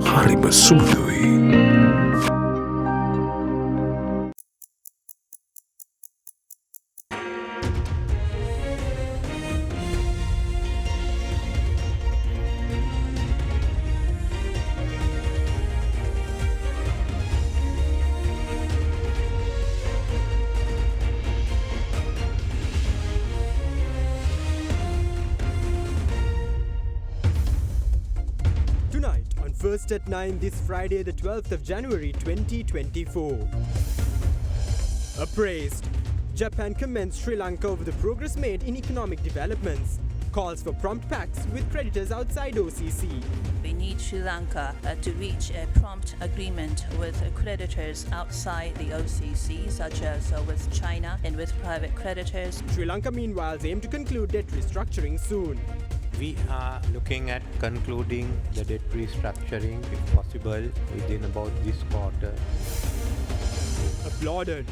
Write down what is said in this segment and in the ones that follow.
හරිම සුමුදුයි. First at 9 this Friday, the 12th of January 2024. Appraised. Japan commends Sri Lanka over the progress made in economic developments. Calls for prompt pacts with creditors outside OCC. We need Sri Lanka to reach a prompt agreement with creditors outside the OCC, such as with China and with private creditors. Sri Lanka, meanwhile, aim to conclude debt restructuring soon. We are looking at concluding the debt restructuring, if possible, within about this quarter. Applauded.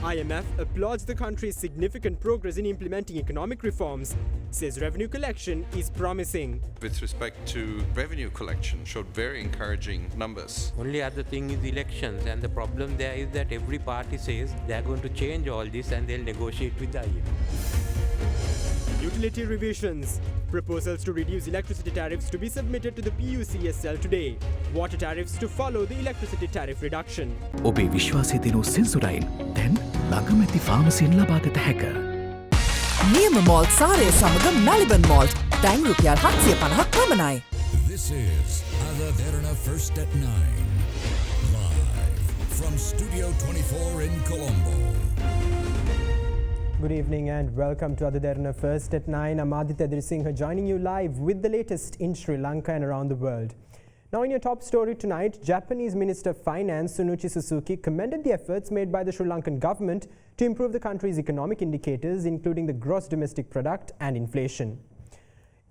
IMF applauds the country's significant progress in implementing economic reforms, says revenue collection is promising. With respect to revenue collection, showed very encouraging numbers. Only other thing is elections, and the problem there is that every party says they are going to change all this and they'll negotiate with the IMF. Utility revisions. Proposals to reduce electricity tariffs to be submitted to the PUCSL today. Water tariffs to follow the electricity tariff reduction. ඔබේ විශ්වාසය දෙනු සෙන්සුරයින් දැන් ළඟමැති ෆාමසියෙන් ලබාගත හැක. නියම malt සාරය සමග Maliban malt දැන් රුපියල් 750ක් පමණයි. This is AdaDerana First at 9. Live from Studio 24 in Colombo. Good evening and welcome to AdaDerana First at 9. I'm AdaDerana joining you live with the latest in Sri Lanka and around the world. Now in your top story tonight, Japanese Minister of Finance Shunichi Suzuki commended the efforts made by the Sri Lankan government to improve the country's economic indicators, including the gross domestic product and inflation.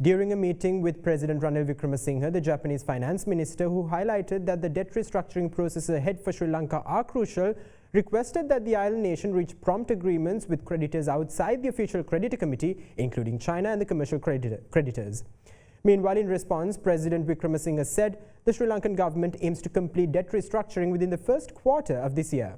During a meeting with President Ranil Wickremesinghe, the Japanese finance minister, who highlighted that the debt restructuring process ahead for Sri Lanka are crucial, requested that the island nation reach prompt agreements with creditors outside the official creditor committee, including China and the commercial creditors. Meanwhile, in response, President Wickremesinghe said the Sri Lankan government aims to complete debt restructuring within the first quarter of this year.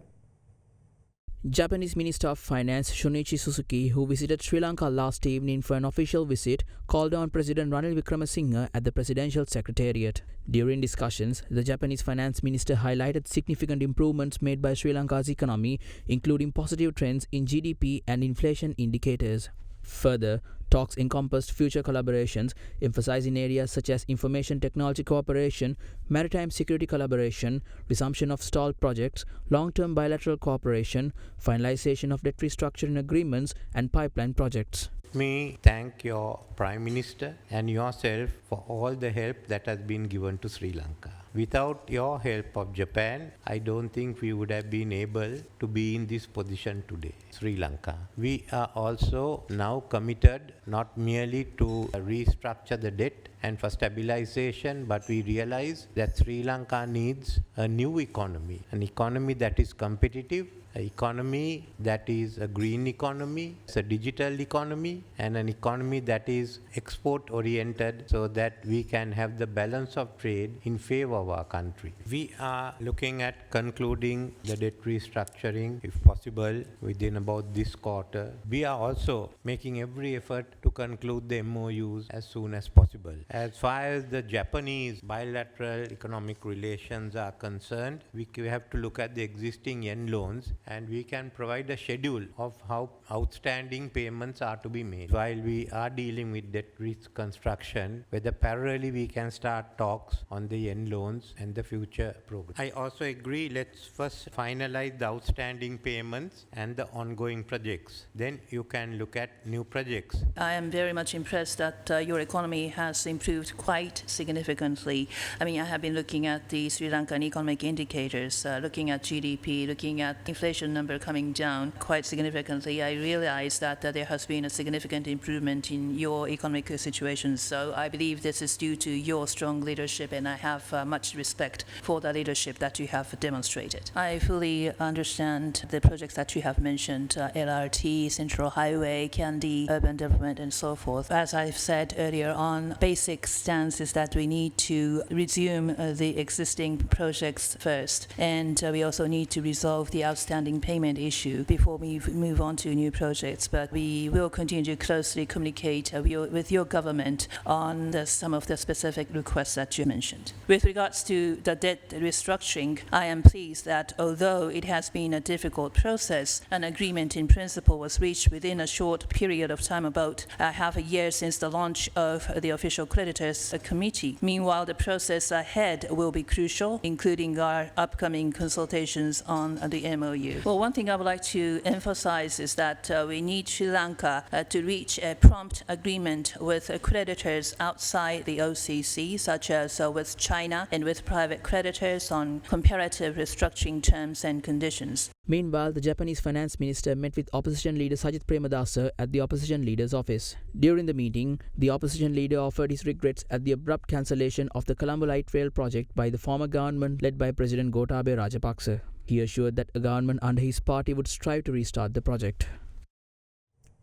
Japanese Minister of Finance Shunichi Suzuki, who visited Sri Lanka last evening for an official visit, called on President Ranil Wickremesinghe at the Presidential Secretariat. During discussions, the Japanese Finance Minister highlighted significant improvements made by Sri Lanka's economy, including positive trends in GDP and inflation indicators. Further, talks encompassed future collaborations, emphasizing areas such as information technology cooperation, maritime security collaboration, resumption of stalled projects, long-term bilateral cooperation, finalization of debt restructuring agreements, and pipeline projects. Let me thank your Prime Minister and yourself for all the help that has been given to Sri Lanka. Without your help of Japan, I don't think we would have been able to be in this position today, Sri Lanka. We are also now committed not merely to restructure the debt and for stabilization, but we realize that Sri Lanka needs a new economy, an economy that is competitive, an economy that is a green economy, it's a digital economy, and an economy that is export oriented so that we can have the balance of trade in favor of our country. We are looking at concluding the debt restructuring, if possible, within about this quarter. We are also making every effort to conclude the MOUs as soon as possible. As far as the Japanese bilateral economic relations are concerned, we have to look at the existing yen loans, and we can provide a schedule of how outstanding payments are to be made. While we are dealing with debt reconstruction, whether parallelly we can start talks on the yen loans and the future program. I also agree, let's first finalize the outstanding payments and the ongoing projects. Then you can look at new projects. I am very much impressed that your economy has improved quite significantly. I mean, I have been looking at the Sri Lankan economic indicators, looking at GDP, looking at inflation number coming down quite significantly. I realize that there has been a significant improvement in your economic situation. So I believe this is due to your strong leadership, and I have much respect for the leadership that you have demonstrated. I fully understand the projects that you have mentioned, LRT, Central Highway, Kandy, urban development, and so forth. As I've said earlier on, based basic stance is that we need to resume the existing projects first, and we also need to resolve the outstanding payment issue before we move on to new projects. But we will continue to closely communicate with your government on some of the specific requests that you mentioned. With regards to the debt restructuring, I am pleased that although it has been a difficult process, an agreement in principle was reached within a short period of time, about half a year since the launch of the Official Creditors Committee. Meanwhile, the process ahead will be crucial, including our upcoming consultations on the MOU. Well, one thing I would like to emphasize is that we need Sri Lanka to reach a prompt agreement with creditors outside the OCC, such as with China and with private creditors on comparative restructuring terms and conditions. Meanwhile, the Japanese finance minister met with opposition leader Sajith Premadasa at the opposition leader's office. During the meeting, the opposition leader offered his regrets at the abrupt cancellation of the Colombo Light Rail project by the former government led by President Gotabaya Rajapaksa. He assured that a government under his party would strive to restart the project.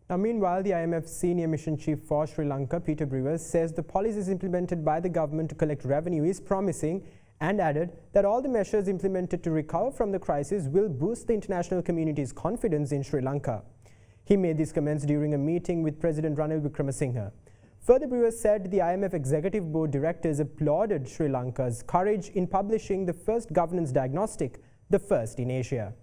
Now, meanwhile, the IMF Senior Mission Chief for Sri Lanka, Peter Brewers, says the policies implemented by the government to collect revenue is promising, and added that all the measures implemented to recover from the crisis will boost the international community's confidence in Sri Lanka. He made these comments during a meeting with President Ranil Wickremesinghe. Further, Brewers said the IMF Executive Board directors applauded Sri Lanka's courage in publishing the first governance diagnostic, the first in Asia.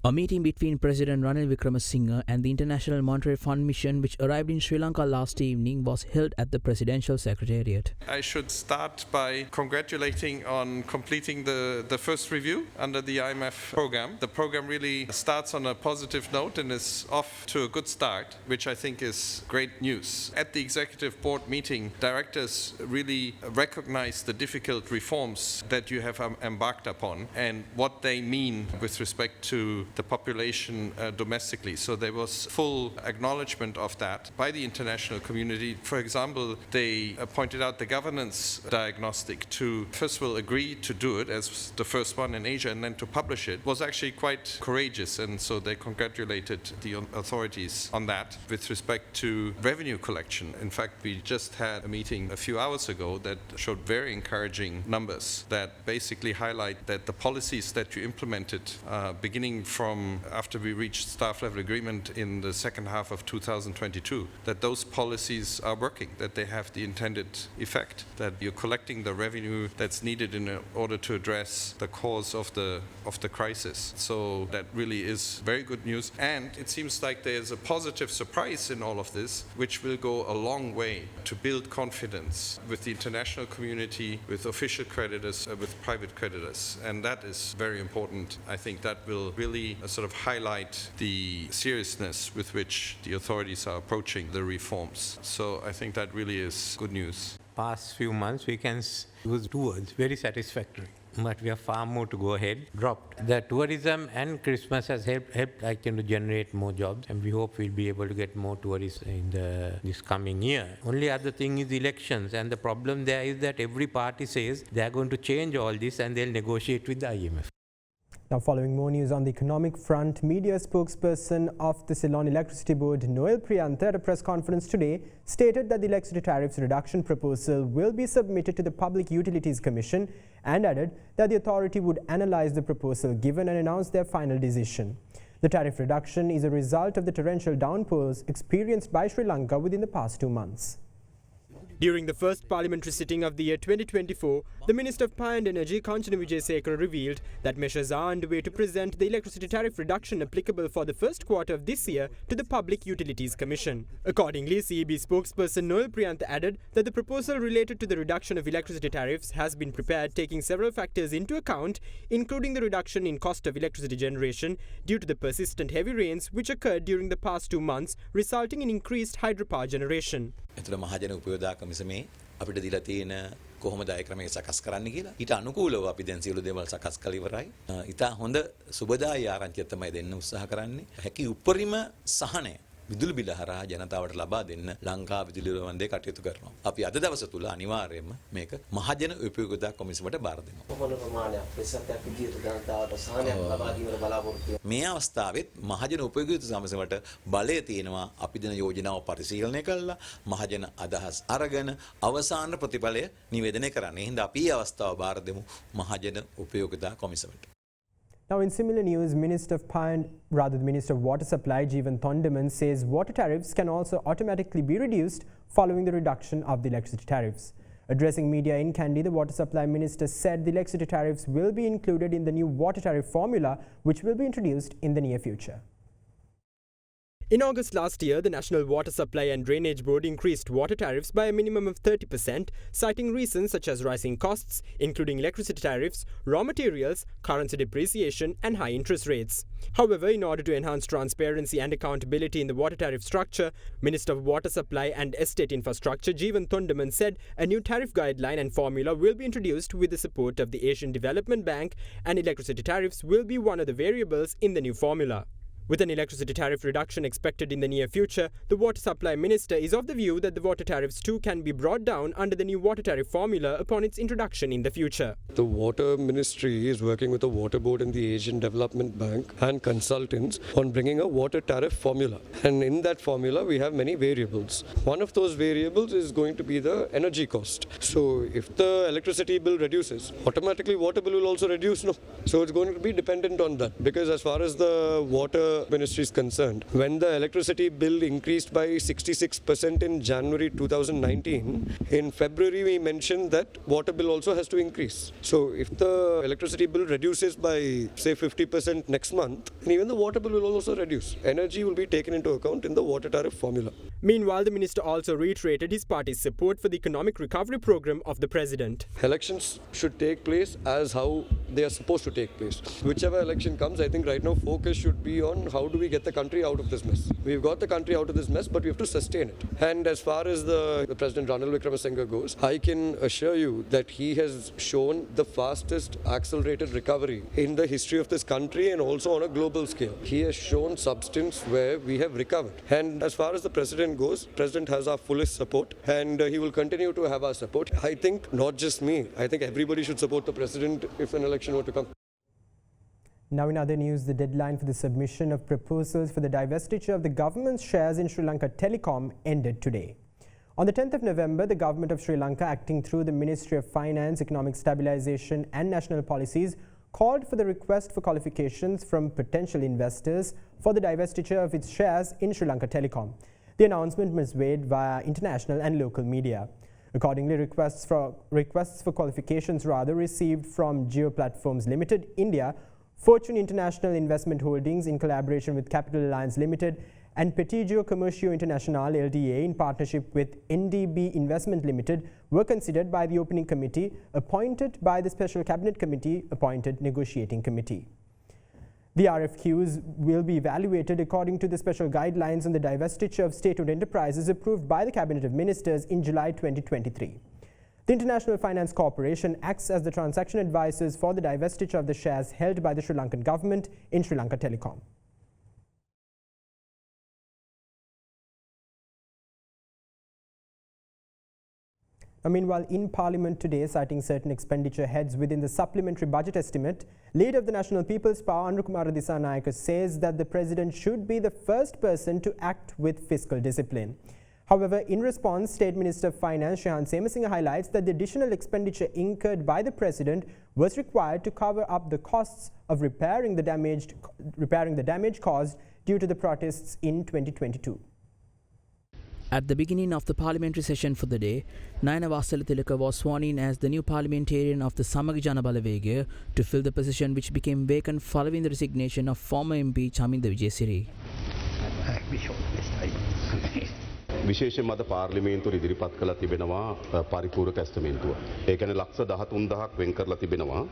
A meeting between President Ranil Wickremesinghe and the International Monetary Fund mission, which arrived in Sri Lanka last evening, was held at the Presidential Secretariat. I should start by congratulating on completing the first review under the IMF program. The program really starts on a positive note and is off to a good start, which I think is great news. At the Executive Board meeting, directors really recognized the difficult reforms that you have embarked upon and what they mean with respect to the population domestically. So there was full acknowledgement of that by the international community. For example, they pointed out the governance diagnostic to first of all agree to do it as the first one in Asia and then to publish it was actually quite courageous, and so they congratulated the authorities on that. With respect to revenue collection, in fact, we just had a meeting a few hours ago that showed very encouraging numbers that basically highlight that the policies that you implemented beginning from after we reached staff level agreement in the second half of 2022, that those policies are working, that they have the intended effect, that you're collecting the revenue that's needed in order to address the cause of the crisis. So that really is very good news, and it seems like there's a positive surprise in all of this, which will go a long way to build confidence with the international community, with official creditors, with private creditors, and that is very important. I think that will really sort of highlight the seriousness with which the authorities are approaching the reforms. So I think that really is good news. Past few months we can use two words, very satisfactory. But we have far more to go ahead. Dropped. The tourism and Christmas has helped to generate more jobs, and we hope we'll be able to get more tourists in this coming year. Only other thing is elections, and the problem there is that every party says they are going to change all this and they'll negotiate with the IMF. Now, following more news on the economic front, media spokesperson of the Ceylon Electricity Board, Noel Priyantha, at a press conference today, stated that the electricity tariffs reduction proposal will be submitted to the Public Utilities Commission, and added that the authority would analyze the proposal given and announce their final decision. The tariff reduction is a result of the torrential downpours experienced by Sri Lanka within the past 2 months. During the first parliamentary sitting of the year 2024, the Minister of Power and Energy, Kanchana Wijesekara, revealed that measures are underway to present the electricity tariff reduction applicable for the first quarter of this year to the Public Utilities Commission. Accordingly, CEB spokesperson Noel Priyantha added that the proposal related to the reduction of electricity tariffs has been prepared taking several factors into account, including the reduction in cost of electricity generation due to the persistent heavy rains which occurred during the past 2 months, resulting in increased hydropower generation. කමිසමේ අපිට දීලා තියෙන කොහොමද ආය ක්‍රමයේ සකස් කරන්න කියලා ඊට අනුකූලව අපි දැන් සියලු දේවල් සකස් කළ ඉවරයි. ඊට හොඳ සුබදායි ආරංචියක් තමයි දෙන්න උත්සාහ කරන්නේ. හැකි උපරිම සහනය විදුලි බිල හරහා ජනතාවට ලබා දෙන්න ලංකා විදුලි වන්දේ කටයුතු කරනවා. අපි අද දවස තුල අනිවාර්යයෙන්ම මේක මහජන උපයෝගිතා කොමිසමට බාර දෙනවා. කොහොමද ප්‍රමාණයක් ප්‍රසන්නයක් විදියට ජනතාවට සහනයක් ලබා දීමට බලාපොරොත්තු වෙනවා. මේ අවස්ථාවෙත් මහජන උපයෝගිතා සමිතියට බලය තියෙනවා. අපි දෙන යෝජනාව පරිශීලනය කළා මහජන අදහස් අරගෙන අවසාන ප්‍රතිඵලය නිවේදනය කරන්න. එහෙනම් අපි මේ අවස්ථාව බාර දෙමු මහජන උපයෝගිතා කොමිසමට. Now, in similar news, the Minister of Water Supply, Jeevan Thondaman, says water tariffs can also automatically be reduced following the reduction of the electricity tariffs. Addressing media in Kandy, the Water Supply Minister said the electricity tariffs will be included in the new water tariff formula, which will be introduced in the near future. In August last year, the National Water Supply and Drainage Board increased water tariffs by a minimum of 30%, citing reasons such as rising costs, including electricity tariffs, raw materials, currency depreciation, and high interest rates. However, in order to enhance transparency and accountability in the water tariff structure, Minister of Water Supply and Estate Infrastructure Jeevan Thondaman said a new tariff guideline and formula will be introduced with the support of the Asian Development Bank, and electricity tariffs will be one of the variables in the new formula. With an electricity tariff reduction expected in the near future, the Water Supply Minister is of the view that the water tariffs too can be brought down under the new water tariff formula upon its introduction in the future. The Water Ministry is working with the Water Board and the Asian Development Bank and consultants on bringing a water tariff formula. And in that formula, we have many variables. One of those variables is going to be the energy cost. So if the electricity bill reduces, automatically water bill will also reduce. No? So it's going to be dependent on that, because as far as the Water Ministry is concerned, when the electricity bill increased by 66% in January 2019, in February we mentioned that water bill also has to increase. So if the electricity bill reduces by say 50% next month, even the water bill will also reduce. Energy will be taken into account in the water tariff formula. Meanwhile, the minister also reiterated his party's support for the economic recovery program of the president. Elections should take place as how they are supposed to take place. Whichever election comes, I think right now focus should be on how do we get the country out of this mess. We've got the country out of this mess, but we have to sustain it. And as far as the President Ranil Wickremesinghe goes, I can assure you that he has shown the fastest accelerated recovery in the history of this country and also on a global scale. He has shown substance where we have recovered. And as far as the President goes, President has our fullest support, and he will continue to have our support. I think not just me, I think everybody should support the President if an election were to come. Now in other news, the deadline for the submission of proposals for the divestiture of the government's shares in Sri Lanka Telecom ended today. On the 10th of November, the government of Sri Lanka, acting through the Ministry of Finance, Economic Stabilisation and National Policies, called for the request for qualifications from potential investors for the divestiture of its shares in Sri Lanka Telecom. The announcement was made via international and local media. Accordingly, requests for qualifications received from Geo Platforms Limited, India, Fortune International Investment Holdings in collaboration with Capital Alliance Limited, and Petigio Commercio International LDA in partnership with NDB Investment Limited were considered by the opening committee appointed by the Special Cabinet Committee appointed negotiating committee. The RFQs will be evaluated according to the special guidelines on the divestiture of state-owned enterprises approved by the Cabinet of Ministers in July 2023. The International Finance Corporation acts as the transaction advisors for the divestiture of the shares held by the Sri Lankan government in Sri Lanka Telecom. Meanwhile, in Parliament today, citing certain expenditure heads within the supplementary budget estimate, leader of the National People's Power, Anukumara Dissanayake, says that the President should be the first person to act with fiscal discipline. However, in response, State Minister of Finance Shehan Semasinghe highlights that the additional expenditure incurred by the President was required to cover up the costs of repairing the damage caused due to the protests in 2022. At the beginning of the parliamentary session for the day, Nayana Vassalathilaka was sworn in as the new parliamentarian of the Samagi Jana Balawegaya to fill the position which became vacant following the resignation of former MP Chaminda Vijayasiri. විශේෂයෙන්ම අද පාර්ලිමේන්තුවේ ඉදිරිපත් කළා තිබෙනවා පරිපූර්ණක ඇස්තමේන්තුව. ඒ කියන්නේ ලක්ෂ 13000ක් වෙන් කරලා තිබෙනවා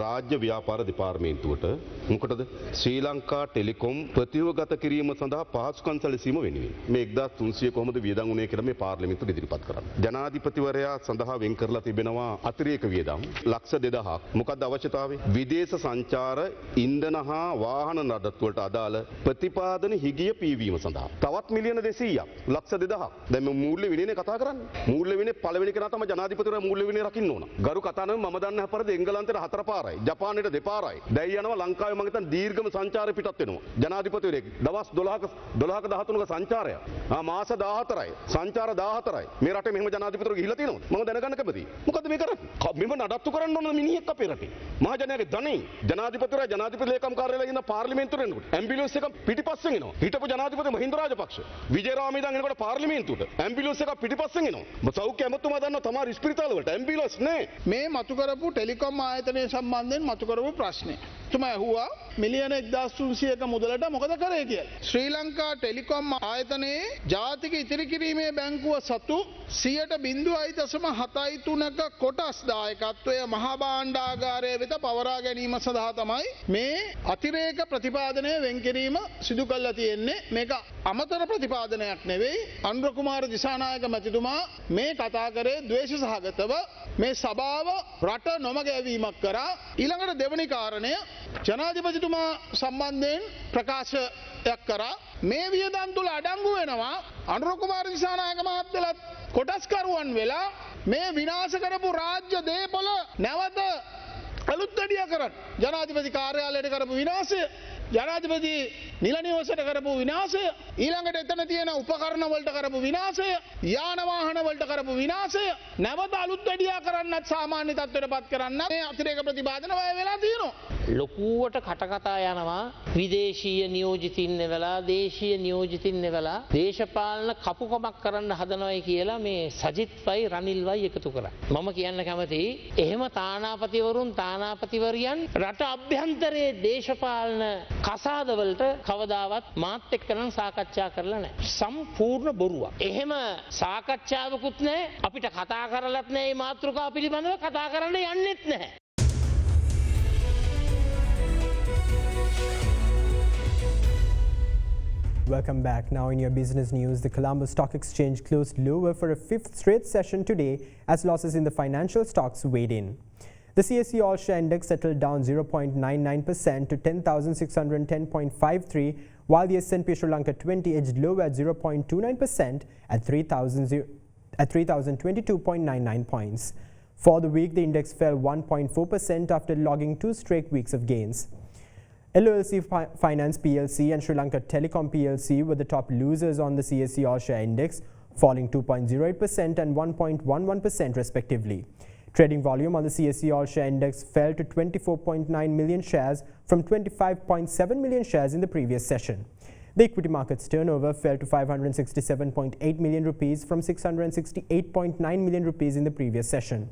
රාජ්‍ය ව්‍යාපාර දෙපාර්තමේන්තුවට. මොකටද? ශ්‍රී ලංකා ටෙලිකොම් ප්‍රතිවගත කිරීම සඳහා පහසුකම් සැලසීම වෙනුවෙන්. මේ 1300 කොහොමද වියදම් වුණේ කියලා මේ පාර්ලිමේන්තුවේ ඉදිරිපත් කරන්නේ. ජනාධිපතිවරයා සඳහා වෙන් කරලා තිබෙනවා අතිරේක වියදම් ලක්ෂ 2000ක්. මොකක්ද අවශ්‍යතාවය? විදේශ සංචාර ඉන්ධන හා වාහන නඩත්තු වලට අදාළ ප්‍රතිපාදන හිගිය පීවීම සඳහා තවත් මිලියන 200ක් ලක්ෂ 2000ක්. දැන් මේ මූල්‍ය විනයනේ කතා කරන්නේ. මූල්‍ය විනය පළවෙනි කෙනා තමයි ජනාධිපතිවරයා මූල්‍ය විනය රකින්න ඕන. ගරු කතානම මම දන්න හැපරද එංගලන්තයට 4 පාරයි, ජපානයට 2 පාරයි. දැන් යනවා ලංකාවේ මම හිතන්නේ දීර්ඝම සංචාරය පිටත් වෙනවා. ජනාධිපතිවරයෙක් දවස් 12ක 13ක සංචාරය. මාස 14යි. සංචාර 14යි. මේ රටේ මෙහෙම ජනාධිපතිවරු ගිහිල්ලා තියෙනවද? මම දැනගන්න කැමතියි. මොකද්ද මේ කරන්නේ? මෙව නඩත්තු කරන්න ඕන මිනිහෙක් අපේ රටේ. මහජනයාගේ ධනෙ ජනාධිපතිවරයා ජනාධිපති ලේකම් කාර්යාලයේ ඉන්න පාර්ලිමේන්තුවට එනකොට ඇම්බියුලන්ස් එක පිටිපස්සෙන් එනවා. හිටපු ජනාධිපති මහින්ද රාජපක්ෂ විජේරාම ඉඳන් එනකොට පාර්ලිමේන්තුවට ඇම්බියුලන්ස් එක පිටිපස්සෙන් එනවා. සෞඛ්‍ය ඇමතුමා දන්නවා තමයි ස්පිරිතාල වලට ඇම්බියුලන්ස් නෑ. මේ මතු කරපු ටෙලිකොම් ආයතනය සම්බන්ධයෙන් මතු කරපු ප්‍රශ්නේ. තුමා ඇහුවා මිලියන 1300ක මුදලට මොකද කරේ කියලා. ශ්‍රී ලංකා ටෙලිකොම් ආයතනයේ ජාතික ඉතිරි කිරීමේ බැංකුව සතු 0.7.73ක කොටස් දායකත්වය මහා භාණ්ඩාගාරය වෙත පවරා ගැනීම සඳහා තමයි මේ අතිරේක ප්‍රතිපාදනය වෙන් කිරීම සිදු කරලා තියෙන්නේ. මේක අමතර ප්‍රතිපාදනයක් නෙවෙයි. අනුර කුමාර දිසානායක මැතිතුමා මේ කතා කරේ ද්වේෂ සහගතව මේ සභාව රට නොමග යැවීමක් කරා. ඊළඟට දෙවනි කාරණය ජනාධිපතිතුමා සම්බන්ධයෙන් ප්‍රකාශයක් කරා. මේ වියදම් තුල අඩංගු වෙනවා අනුර කුමාර දිසානායක මහත්තයලත් කොටස්කරුවන් වෙලා මේ විනාශ කරපු රාජ්‍ය දේපොළ නැවත අලුත් වැඩියා කරන්න. ජනාධිපති කාර්යාලයට කරපු විනාශය, ජනාධිපති නිල නිවසට කරපු විනාශය, ඊළඟට එතන තියෙන උපකරණ වලට කරපු විනාශය, යාන වාහන වලට කරපු විනාශය නැවත අලුත් වැඩියා කරන්නත් සාමාන්‍ය තත්ත්වයට පත් කරන්නත් මේ අතිරේක ප්‍රතිපාදන වැය වෙලා තියෙනවා. ලොකුවට කටකතා යනවා විදේශීය නියෝජිතින් වෙලා දේශීය නියෝජිතින් වෙලා දේශපාලන කපුකමක් කරන්න හදනවයි කියලා මේ සජිත්වයි රනිල්වයි එකතු කරා. මම කියන්න කැමතියි එහෙම තානාපතිවරුන් තානාපතිවරියන් රට අභ්‍යන්තරයේ දේශපාලන කසාදවලට කවදාවත් මාත් එක්ක නම් සාකච්ඡා කරලා නැහැ. සම්පූර්ණ බොරුවක්. එහෙම සාකච්ඡාවකුත් නැහැ. අපිට කතා කරලත් නැහැ. මේ මාතෘකාව පිළිබඳව කතා කරන්න යන්නෙත් නැහැ. Welcome back. Now in your business news, the Colombo Stock Exchange closed lower for a 5th straight session today as losses in the financial stocks weighed in. The CSE All Share Index settled down 0.99% to 10,610.53, while the S&P Sri Lanka 20 edged lower at 0.29% at 3,022.99 points. For the week, the index fell 1.4% after logging 2 straight weeks of gains. LOLC Finance PLC and Sri Lanka Telecom PLC were the top losers on the CSE All Share Index, falling 2.08% and 1.11% respectively. Trading volume on the CSE All Share Index fell to 24.9 million shares from 25.7 million shares in the previous session. The equity market's turnover fell to 567.8 million rupees from 668.9 million rupees in the previous session.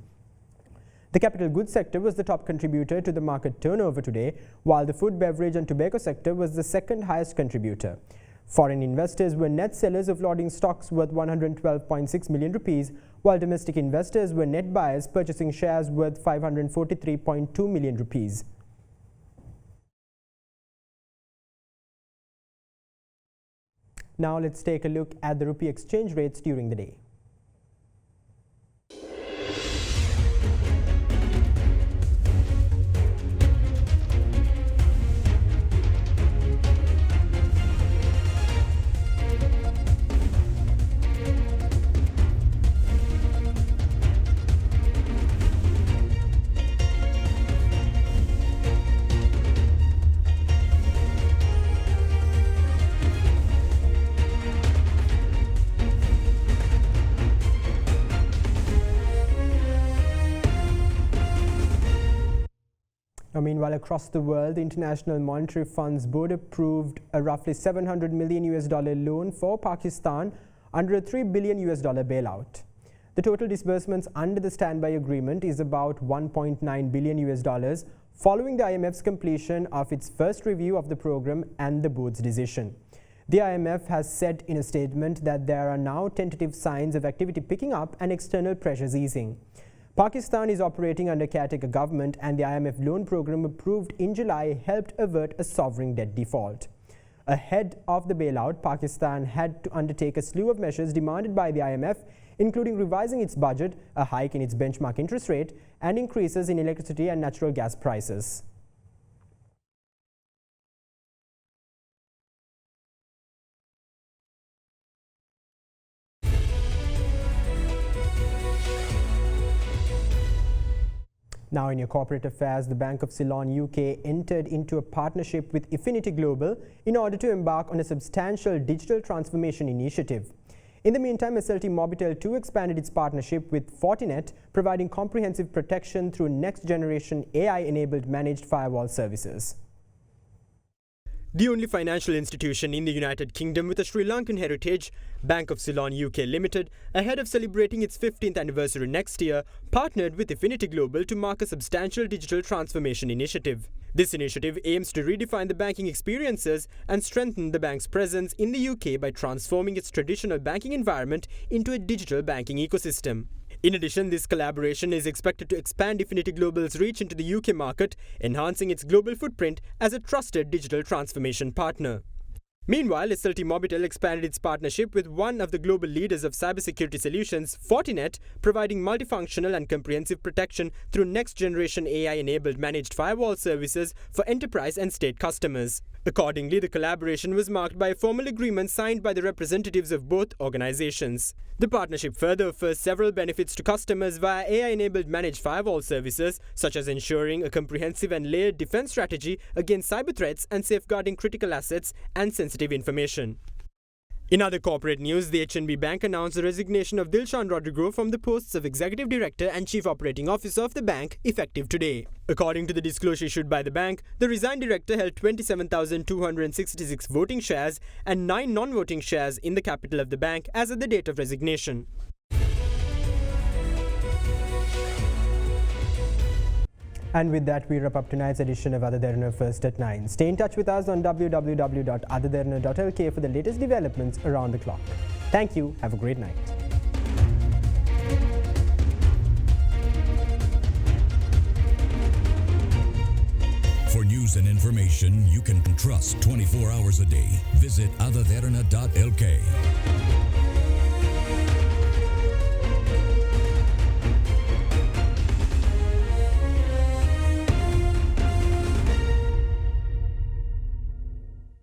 The capital goods sector was the top contributor to the market turnover today, while the food, beverage and tobacco sector was the second highest contributor. Foreign investors were net sellers of loading stocks worth 112.6 million rupees, while domestic investors were net buyers purchasing shares worth 543.2 million rupees. Now let's take a look at the rupee exchange rates during the day. Meanwhile, across the world, the International Monetary Fund's board approved a roughly $700 million loan for Pakistan under a $3 billion bailout. The total disbursements under the standby agreement is about $1.9 billion following the IMF's completion of its first review of the program and the board's decision. The IMF has said in a statement that there are now tentative signs of activity picking up and external pressures easing. Pakistan is operating under caretaker government, and the IMF loan program approved in July helped avert a sovereign debt default. Ahead of the bailout, Pakistan had to undertake a slew of measures demanded by the IMF, including revising its budget, a hike in its benchmark interest rate, and increases in electricity and natural gas prices. Now in your corporate affairs, the Bank of Ceylon UK entered into a partnership with Affinity Global in order to embark on a substantial digital transformation initiative. In the meantime, SLT Mobitel too expanded its partnership with Fortinet, providing comprehensive protection through next-generation AI-enabled managed firewall services. The only financial institution in the United Kingdom with a Sri Lankan heritage, Bank of Ceylon UK Limited, ahead of celebrating its 15th anniversary next year, partnered with Affinity Global to mark a substantial digital transformation initiative. This initiative aims to redefine the banking experiences and strengthen the bank's presence in the UK by transforming its traditional banking environment into a digital banking ecosystem. In addition, this collaboration is expected to expand Affinity Global's reach into the UK market, enhancing its global footprint as a trusted digital transformation partner. Meanwhile, SLT Mobitel expanded its partnership with one of the global leaders of cybersecurity solutions, Fortinet, providing multifunctional and comprehensive protection through next-generation AI-enabled managed firewall services for enterprise and state customers. Accordingly, the collaboration was marked by a formal agreement signed by the representatives of both organizations. The partnership further offers several benefits to customers via AI-enabled managed firewall services, such as ensuring a comprehensive and layered defense strategy against cyber threats and safeguarding critical assets and sensitive information. In other corporate news, the HNB Bank announced the resignation of Dilshan Rodrigo from the posts of Executive Director and Chief Operating Officer of the bank, effective today. According to the disclosure issued by the bank, the resigned director held 27,266 voting shares and 9 non-voting shares in the capital of the bank as at the date of resignation. And with that, we wrap up tonight's edition of AdaDerana First at 9. Stay in touch with us on www.adaderana.lk for the latest developments around the clock. Thank you. Have a great night. For news and information you can trust 24 hours a day, visit AdaDerana.lk.